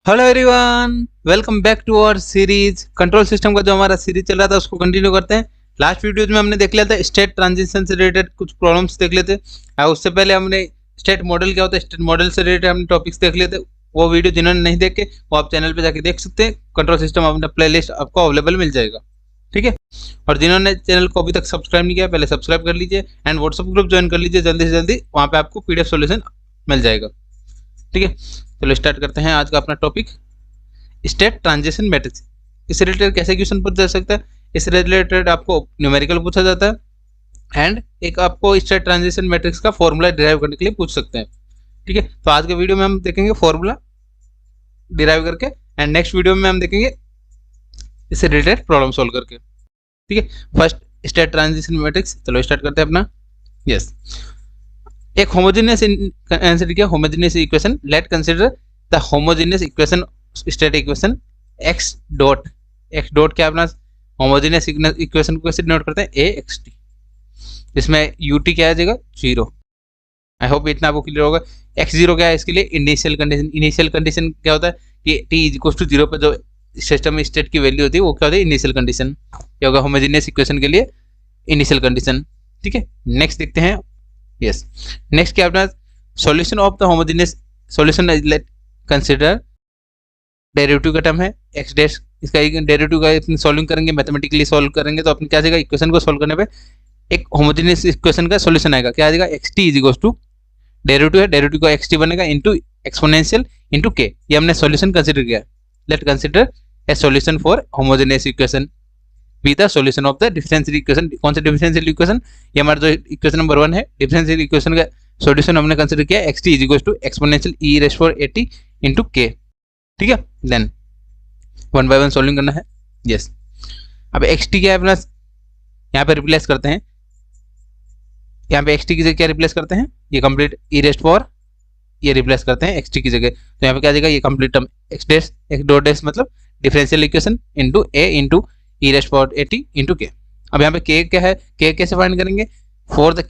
Hello everyone, welcome back to our series. Control system का जो हमारा सीरीज चल रहा था उसको कंटिन्यू करते हैं। लास्ट वीडियोज में हमने देख लिया था स्टेट ट्रांजिशन से रिलेटेड कुछ प्रॉब्लम्स देख लेते। और उससे पहले हमने स्टेट मॉडल क्या होता है, स्टेट मॉडल से रिलेटेड हमने टॉपिक्स देख लिए थे। वो वीडियो जिन्होंने नहीं देखे वो आप चैनल पर जाके देख सकते हैं। कंट्रोल सिस्टम अपना प्ले लिस्ट आपको अवेलेबल मिल जाएगा, ठीक है। और जिन्होंने चैनल को अभी तक सब्सक्राइब नहीं किया पहले सब्सक्राइब कर लीजिए एंड व्हाट्सएप ग्रुप ज्वाइन कर लीजिए जल्दी से जल्दी, वहाँ पे आपको पीडीएफ सॉल्यूशन मिल जाएगा, ठीक है। चलो स्टार्ट करते हैं आज का अपना टॉपिक, स्टेट ट्रांजिशन मैट्रिक्स। इससे रिलेटेड कैसे क्वेश्चन पूछा जा सकता है, इससे रिलेटेड आपको न्यूमेरिकल पूछा जाता है एंड एक आपको स्टेट ट्रांजिशन मैट्रिक्स का फॉर्मूला डिराइव करने के लिए पूछ सकते हैं, ठीक है। तो आज के वीडियो में हम देखेंगे फॉर्मूला डिराइव करके एंड नेक्स्ट वीडियो में हम देखेंगे इससे रिलेटेड प्रॉब्लम सॉल्व करके, ठीक है। फर्स्ट स्टेट ट्रांजिशन मैट्रिक्स, चलो स्टार्ट करते हैं अपना। यस, एक होमोजेनियस आंसर क्या, homogeneous equation. Late consider the homogeneous equation state equation x dot क्या अपना होमोजेनियस इक्वेशन को कैसे डिनोट करते हैं, ए एक्स टी। इसमें यू टी क्या आ जाएगा, जीरो। आई होप इतना आपको क्लियर होगा। एक्स जीरो क्या है, इसके लिए इनिशियल कंडीशन। इनिशियल कंडीशन क्या होता है कि t is equal to zero पर जो सिस्टम में स्टेट की वैल्यू होती है वो क्या होती है, इनिशियल कंडीशन। क्या होगा, होमोजेनियस इक्वेशन के लिए इनिशियल कंडीशन, ठीक है। नेक्स्ट देखते हैं। यस, नेक्स्ट क्या अपना solution of the homogeneous solution. Late consider derivative का टर्म है एक्स डैश, इसका डेरिवेटिव का सॉल्विंग करेंगे, मैथमेटिकली सॉल्व करेंगे तो अपने क्या जाएगा, इक्वेशन को सॉल्व करने पे एक होमोजेनियस इक्वेशन का सॉल्यूशन आएगा। क्या आ जाएगा, x t is equal to derivative है, डेरिवेटिव का एक्स टी बनेगा इंटू एक्सपोनेंशियल इंटू के। ये हमने सॉल्यूशन कंसीडर किया। Let consider a solution for homogeneous equation with the solution of the differential equation. कौन सा डिफरेंशियल इक्वेशन, ये हमारा जो इक्वेशन नंबर 1 है, डिफरेंशियल इक्वेशन का सॉल्यूशन हमने कंसीडर किया x t is equal to exponential e raise power A T into k, ठीक है। देन 1 बाय 1 सॉल्विंग करना है। यस, अब एक्स टी क्या है अपना, यहाँ पे रिप्लेस करते हैं। यहाँ पे एक्स टी की जगह क्या रिप्लेस करते हैं, ये कंप्लीट ई रेज़ पावर, ये रिप्लेस करते हैं एक्स टी की जगह। तो यहाँ पे क्या आ जाएगा, ये complete term X dash X dot dash मतलब differential equation into A into E raise power A T into के। अब यहाँ पे के क्या है, के कैसे फाइंड करेंगे, फॉर द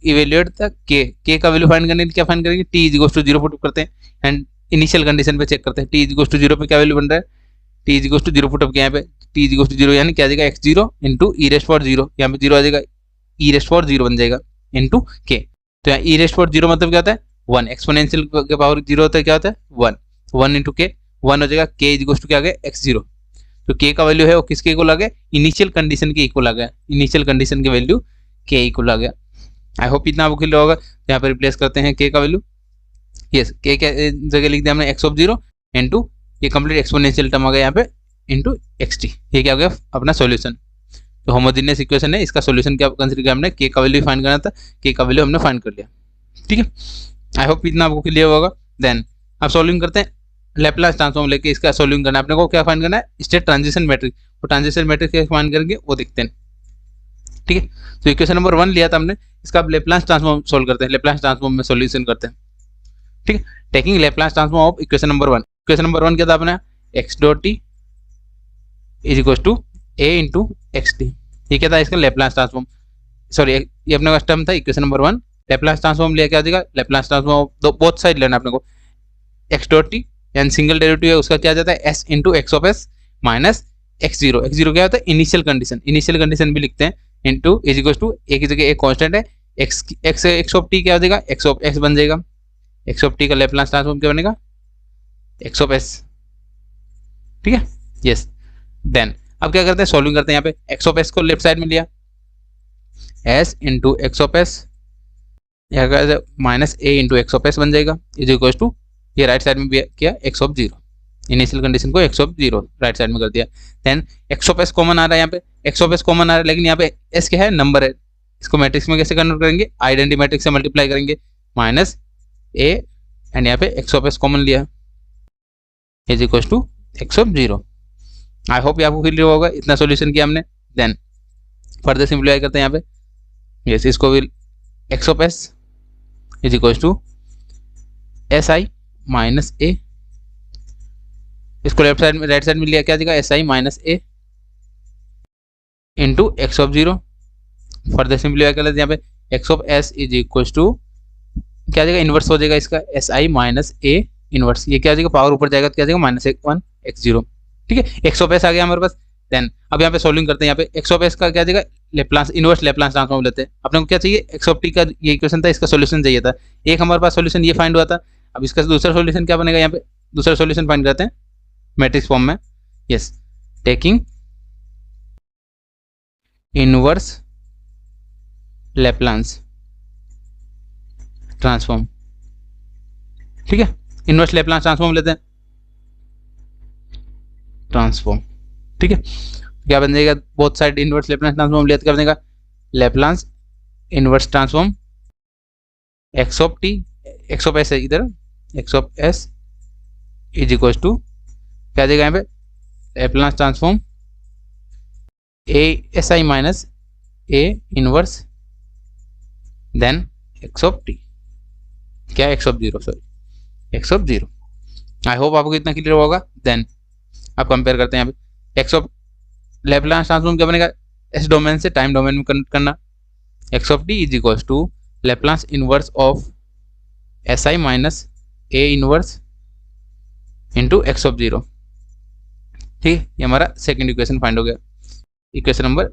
इवेल्युएट द के का वैल्यू फाइंड करने के लिए क्या फाइंड करेंगे, t is equal to zero put करते हैं एंड इनिशियल कंडीशन पे चेक करते हैं। T is equal to zero पे क्या वैल्यू बन रहा है, T is equal to zero put up किया, यहाँ पे t is equal to zero यानी क्या आ जाएगा, एक्स जीरो इंटू ई रेज़ पावर जीरो, यहाँ पे जीरो आ जाएगा, ई रेज़ पावर जीरो बन जाएगा इंटू के। तो यहाँ ई रेज़ पावर जीरो मतलब क्या होता है, 1। एक्सपोनेंशियल के पावर जीरो होता है, क्या होता है 1, 1 इंटू के 1 हो जाएगा। के इज इक्वल टू क्या आ गया, एक्स जीरो। तो के का वैल्यू है वो किसके इक्वल आ गया, इनिशियल कंडीशन के इक्वल आ गया। इनिशियल कंडीशन की वैल्यू के इक्वल आ गया। आई होप इतना आपको क्लियर होगा। यहाँ पे रिप्लेस करते हैं के का वैल्यू। यस, के जगह लिख दिया हमने एक्स ऑफ जीरो इंटू ये कंप्लीट एक्सपोनेंशियल टर्म आ गया यहाँ पे इंटू एक्स टी। ये क्या हो गया अपना सॉल्यूशन। तो होमोजेनियस इक्वेशन है, इसका सॉल्यूशन क्या कंसीडर किया हमने, के का वैल्यू फाइंड करना था, के का वैल्यू हमने फाइंड कर लिया, ठीक है। आई होप इतना आपको क्लियर होगा। देन अब सॉल्विंग करते हैं, लैप्लास ट्रांसफॉर्म लेके इसका सॉल्विंग करना है अपने को। क्या फाइंड करना है, स्टेट ट्रांजिशन मैट्रिक्स। वो ट्रांजिशन मैट्रिक्स कैसे फाइंड करेंगे वो देखते हैं, ठीक है। तो इक्वेशन नंबर 1 लिया था हमने, इसका अब लैप्लास ट्रांसफॉर्म सॉल्व करते हैं, लैप्लास ट्रांसफॉर्म में सॉल्यूशन करते हैं, ठीक है। Taking Laplace transform of equation number 1। Equation number 1 क्या था अपना, x dot t is equal to a into x t. ये क्या था, इसका लैप्लास ट्रांसफॉर्म, सॉरी ये अपने पास टर्म था इक्वेशन नंबर 1। लैप्लास ट्रांसफॉर्म लिया क्या आ जाएगा, लैप्लास ट्रांसफॉर्म तो बोथ साइड लेना अपने को। एक्स डॉट टी यानी सिंगल डेरिवेटिव है उसका क्या आ जाता है, s into x of S minus x zero. X zero क्या होता है, इनिशियल कंडीशन। इनिशियल कंडीशन भी लिखते हैं इंटू इज इक्वल टू ए की जगह एक कांस्टेंट है एक्स ऑफ टी क्या हो जाएगा, एक्स ऑफ एक्स बन जाएगा। एक्स ऑफ टी का लैप्लास ट्रांसफॉर्म क्या बनेगा, एक्स ऑफ एस, ठीक है। यस, देन अब क्या करते हैं, सॉल्विंग करते हैं। यहाँ पे एक्स ऑफ एस को लेफ्ट साइड में लिया, S into x of S minus A into x of S बन जाएगा इज इक्वल टू, ये राइट साइड में भी किया X of zero. Initial condition को X of zero right side में कर दिया। Then X of S common आ रहा है, यहाँ पे एक्स ऑफ एस कॉमन आ रहा है, लेकिन यहाँ पे एस क्या है, नंबर है। इसको मैट्रिक्स में कैसे कन्वर्ट करेंगे, आइडेंटिटी मैट्रिक्स से मल्टीप्लाई करेंगे, माइनस ए एंड यहाँ पे एक्स ऑफ एस कॉमन लिया is equal to x of zero. I hope ये आपको क्लियर होगा। इतना सॉल्यूशन किया हमने। देन फर्दर सिंप्लीफाई करते हैं यहाँ पे। यस, इसको भी X of S is equal to S I minus A, इसको लेफ्ट साइड में राइट साइड में लिया क्या जाएगा, S I minus A into x of zero. Further simplify कर लेते हैं यहाँ पे, x of S is equal to क्या जाएगा, इन्वर्स हो जाएगा इसका, S I minus A inverse, ये क्या आ जाएगा, पावर ऊपर जाएगा तो क्या आ जाएगा -1 x0, ठीक है। एक्स ऑफ एस आ गया हमारे पास। देन अब यहाँ पे सोल्विंग करते हैं, यहाँ पे एक्स ऑफ एस का क्या आ जाएगा, लेप्लास इनवर्स लेप्लास ट्रांसफॉर्म लेते हैं। अपने को क्या चाहिए, एक्स ऑफ टी का ये इक्वेशन था, इसका सोल्यूशन चाहिए था। एक हमारे पास सोल्यूशन ये फाइंड हुआ था, अब इसका दूसरा सोल्यूशन क्या बनेगा, यहाँ पे दूसरा सोल्यूशन फाइंड करते हैं मैट्रिक्स फॉर्म में। Yes, taking inverse Laplace transform, ठीक है। इनवर्स लेप्लास ट्रांसफॉर्म लेते हैं, ट्रांसफॉर्म, ठीक है। क्या बन जाएगा, both side inverse Laplace transform लेते क्या बनेगा, Laplace inverse transform X of T, X of S है इधर, X of S is equal to क्या जाएगा यहाँ पे, Laplace transform A S I minus A inverse then X of T, क्या X of zero, sorry X of zero. I hope आपको इतना clear होगा। देन आप कंपेयर करते हैं यहाँ पे एक्स ऑफ लेप्लास ट्रांसफॉर्म क्या बनेगा, एस डोमेन से टाइम डोमेन में कन्वर्ट करना, x of T is equal to Laplace inverse of S I minus A inverse into x of zero, ठीक है। ये हमारा सेकेंड इक्वेशन फाइंड हो गया। इक्वेशन नंबर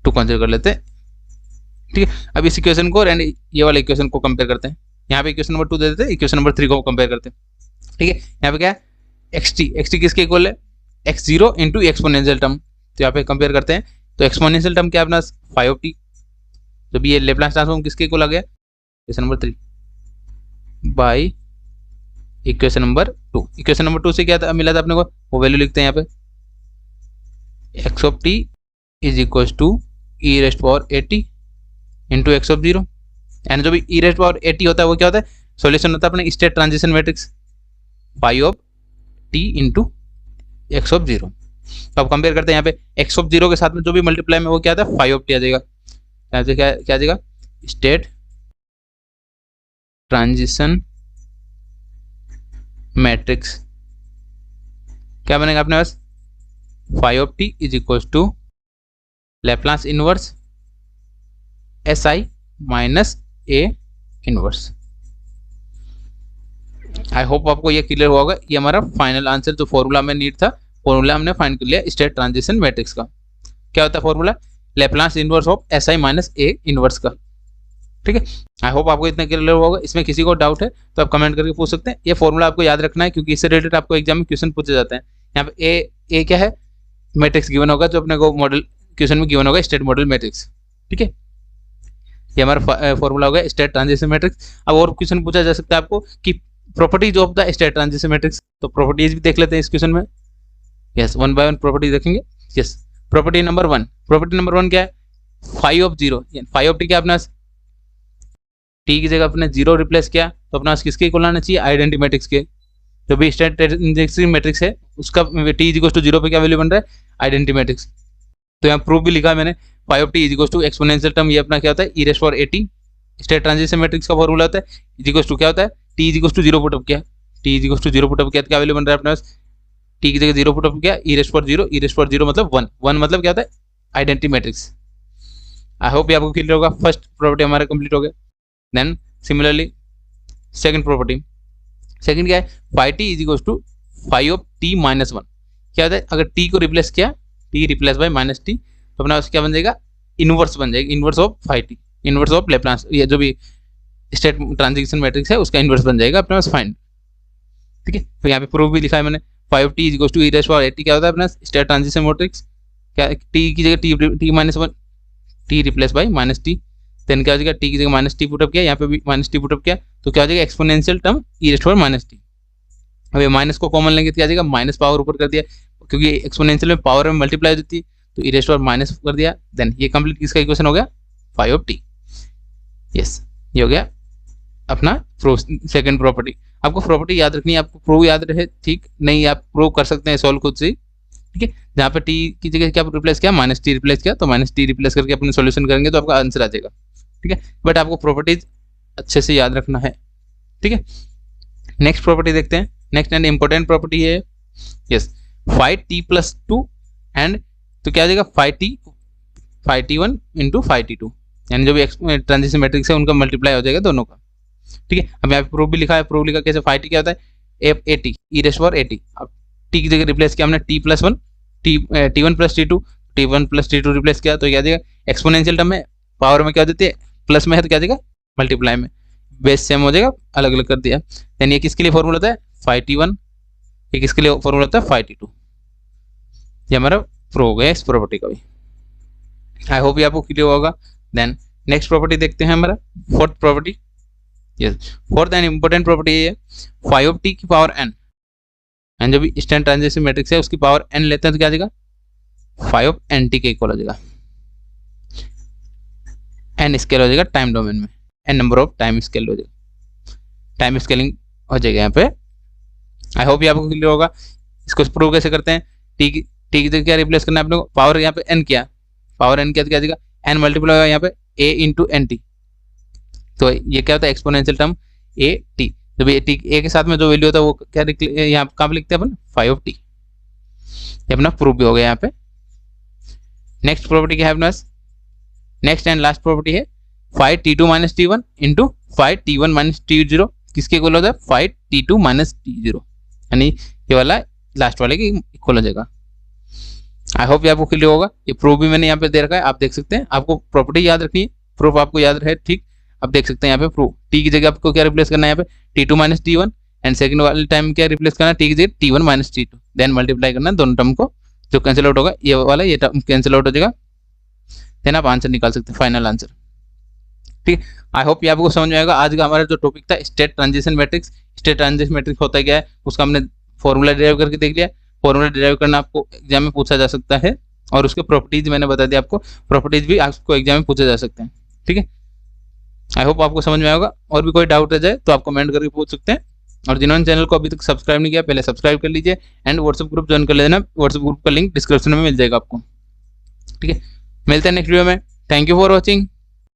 2 कंसिडर कर लेते हैं, ठीक है। अब इस इक्वेशन को एंड ये वाले इक्वेशन को कंपेयर करते हैं। यहाँ पे इक्वेशन नंबर 2 दे देते हैं, इक्वेशन नंबर 3 को कंपेयर करते हैं, ठीक है। यहाँ पे क्या है, एक्स टी किसके इक्वल है, x0 इंटू एक्सपोनेंशियल टर्म, तो यहाँ पे कंपेयर करते हैं। तो एक्सपोनेंशियल टर्म क्या है अपना 5t, जब ये लेप्लास ट्रांसफॉर्म किसके इक्वल आ गया, equation number 3 by equation number 2। Equation number 2 से क्या था, मिला था अपने को, वो वैल्यू लिखते हैं यहाँ पे, x of T is equal to e rest power 80 into x of zero, and जो भी ई रेस्ट पावर 80 होता है वो क्या होता है, सॉल्यूशन होता है अपने state transition matrix phi of t into x of zero. तो अब कंपेयर करते हैं, यहाँ पे एक्स ऑफ जीरो के साथ में जो भी मल्टीप्लाई में वो क्या आता है, फाई ऑफ टी आ जाएगा। यहाँ पे क्या आ जाएगा, स्टेट ट्रांजिशन मैट्रिक्स क्या बनेगा अपने पास, phi of T is equal to Laplace inverse S I minus A inverse. I hope आपको ये क्लियर हुआ होगा। ये हमारा फाइनल आंसर जो फॉर्मूला में नीड था, फॉर्मूला हमने फाइंड कर लिया स्टेट ट्रांजिशन मैट्रिक्स का। क्या होता है formula, Laplace inverse of S I minus A inverse का, ठीक है। आई होप आपको इतना क्लियर हुआ होगा। इसमें किसी को डाउट है तो आप कमेंट करके पूछ सकते हैं। ये फॉर्मूला आपको याद रखना है क्योंकि इससे रिलेटेड आपको एग्जाम में क्वेश्चन पूछे जाते हैं। यहाँ पे ए क्या है, मैट्रिक्स गिवन होगा जो अपने को मॉडल क्वेश्चन में गिवन होगा, स्टेट मॉडल मैट्रिक्स, ठीक है। ये हमारा फॉर्मूला होगा स्टेट ट्रांजिशन मैट्रिक्स। अब और क्वेश्चन पूछा जा सकता है आपको कि properties of the state transition matrix, तो प्रॉपर्टीज भी देख लेते हैं इस क्वेश्चन में। यस, 1 बाय 1 प्रॉपर्टी देखेंगे। यस, प्रॉपर्टी नंबर 1 क्या है, phi of zero, phi of T क्या अपना टी की जगह अपने जीरो रिप्लेस किया तो अपना किसके इक्वल आना चाहिए, आइडेंटिटी मैट्रिक्स के। जो भी स्टेट ट्रांजिशन मैट्रिक्स है उसका t is equal to zero पे क्या वैल्यू बन रहा है, आइडेंटिटी मैट्रिक्स। तो यहाँ प्रूफ भी लिखा है मैंने, phi of T is equal to exponential term, ये अपना क्या होता है E rest power 80, state transition matrix का फॉर्मूला होता है। इज इक्वल टू क्या होता है, T is equal to zero put up किया, T is equal to zero put up किया तो क्या वैल्यू बन रहा है अपने पास, टी की जगह जीरो पुट अप किया, ई रेस्ट पावर जीरो, ई रेस्ट पावर जीरो मतलब 1 मतलब क्या होता है, आइडेंटिटी मैट्रिक्स। आई होप ये आपको क्लियर होगा। फर्स्ट प्रॉपर्टी हमारा कंप्लीट हो गया। Then similarly second property, second क्या है, phi t is equal to phi of t minus 1। क्या होता है, अगर टी को रिप्लेस किया, t replace by minus t, तो अपना क्या बन जाएगा, इनवर्स बन जाएगा, inverse of phi t, inverse of Laplace, ये जो भी स्टेट ट्रांजिशन मैट्रिक्स है उसका इनवर्स बन जाएगा अपने पास फाइंड, ठीक है। तो यहाँ पे प्रूफ भी लिखा है मैंने, phi of T is equal to e rest power 80 क्या होता है अपना स्टेट ट्रांजिशन मैट्रिक्स, क्या टी की जगह t minus 1, t replace by minus t, then क्या हो जाएगा, टी की जगह माइनस टी पुटअप किया, यहाँ पे भी माइनस टी पुटअप किया तो क्या हो जाएगा, एक्सपोनेंशियल टर्म ई रेस्ट पावर माइनस टी। अब ये माइनस को कॉमन लेंगे तो क्या आ जाएगा, माइनस पावर ऊपर कर दिया, क्योंकि एक्सपोनेंशियल में पावर में मल्टीप्लाई होती है तो ई रेस्ट पावर माइनस कर दिया। देन ये कंप्लीट किसका इक्वेशन हो गया, फाई ऑफ टी। यस, ये हो गया अपना सेकंड प्रॉपर्टी। आपको प्रॉपर्टी याद रखनी है, आपको प्रूव याद रहे ठीक नहीं, आप प्रूव कर सकते हैं सॉल्व खुद से, ठीक है। जहाँ पे टी की जगह क्या रिप्लेस किया, माइनस टी रिप्लेस किया, तो माइनस टी रिप्लेस करके अपने सॉल्यूशन करेंगे तो आपका आंसर आ जाएगा, ठीक है। बट आपको प्रॉपर्टीज अच्छे से याद रखना है, ठीक है। नेक्स्ट प्रॉपर्टी देखते हैं। नेक्स्ट एंड इंपॉर्टेंट प्रॉपर्टी है yes, phi t plus 2 and, तो क्या आ जाएगा, phi t 1 into phi t 2, यानी जो भी ट्रांजिशन मैट्रिक्स है उनका मल्टीप्लाई हो जाएगा दोनों का, ठीक है। अब यहाँ पे प्रूफ भी लिखा है, प्रूफ लिखा कैसे, फाई टी क्या होता है, A T E raise power A T. अब टी की जगह रिप्लेस किया हमने t+1 t1 plus t2, t1 plus t2 replace किया तो क्या देगा एक्सपोनेंशियल टर्म में पावर में क्या हो जाती है प्लस में है तो क्या देगा मल्टीप्लाई में, बेस सेम हो जाएगा अलग अलग कर दिया। देन ये किसके लिए फॉर्मूला होता है 5t1, ये किसके लिए फॉर्मूला होता है 5t2। ये हमारा प्रूव हो गया इस प्रॉपर्टी का भी। आई होप ये आपको क्लियर होगा। देन नेक्स्ट प्रॉपर्टी देखते हैं हमारा fourth property. Yes fourth and important property ये है 5t की पावर n, एंड जो भी स्टैंड ट्रांजिशन मैट्रिक्स है उसकी पावर n लेते हैं तो क्या आ जाएगा 5nt के इक्वल हो जाएगा। n स्केल हो जाएगा टाइम डोमेन में, n number of time scale हो जाएगा, टाइम स्केलिंग हो जाएगा यहाँ पे। आई होप ये आपको क्लियर होगा। इसको प्रूव कैसे करते हैं, t की जगह क्या रिप्लेस करना है अपने को, पावर यहाँ पे n किया, पावर n किया तो क्या आ जाएगा n मल्टीप्लाई होगा यहाँ पे a इंटू एन टी, तो ये क्या होता है एक्सपोनेंशियल टर्म ए टी। जब ए टी ए के साथ में जो वैल्यू होता है वो क्या यहाँ कहाँ पे लिखते हैं अपन 5t। ये अपना प्रूफ भी हो गया यहाँ पे। नेक्स्ट प्रॉपर्टी क्या है अपने पास, नेक्स्ट एंड लास्ट प्रॉपर्टी है 5t2 minus t1 into 5t1 minus t0 किसके इक्वल होता है 5t2 माइनस t0, यानी ये वाला लास्ट वाले के इक्वल हो जाएगा। आई होप ये आपको क्लियर होगा। ये प्रूफ भी मैंने यहाँ पे दे रखा है, आप देख सकते हैं। आपको प्रॉपर्टी याद रखनी है, प्रूफ आपको याद रहे ठीक। आप देख सकते हैं यहाँ पे प्रूफ टी की जगह आपको क्या रिप्लेस करना है यहाँ पे t2 minus t1, and second वाले टाइम क्या रिप्लेस करना है टी की जगह t1 minus t2, then multiply करना है दोनों टर्म को, जो कैंसिल आउट होगा ये वाला ये टर्म कैंसिल आउट हो जाएगा, देन आप आंसर निकाल सकते हैं फाइनल आंसर। ठीक, आई होप ये आपको समझ में आएगा। आज का हमारा जो टॉपिक था state transition matrix, state transition matrix होता क्या है उसका हमने फॉर्मूला डिराइव करके देख लिया। फॉर्मूला डिराइव करना आपको एग्जाम में पूछा जा सकता है, और उसके प्रॉपर्टीज मैंने बता दिया आपको, प्रॉपर्टीज भी आपको एग्जाम में पूछे जा सकते हैं। ठीक है, आई होप आपको समझ में आएगा। और भी कोई डाउट रह जाए तो आप कमेंट करके पूछ सकते हैं, और जिन्होंने चैनल को अभी तक सब्सक्राइब नहीं किया पहले सब्सक्राइब कर लीजिए, एंड व्हाट्सएप ग्रुप ज्वाइन कर लेना, व्हाट्सएप ग्रुप का लिंक डिस्क्रिप्शन में मिल जाएगा आपको। ठीक है, मिलते हैं नेक्स्ट वीडियो में। Thank you for watching.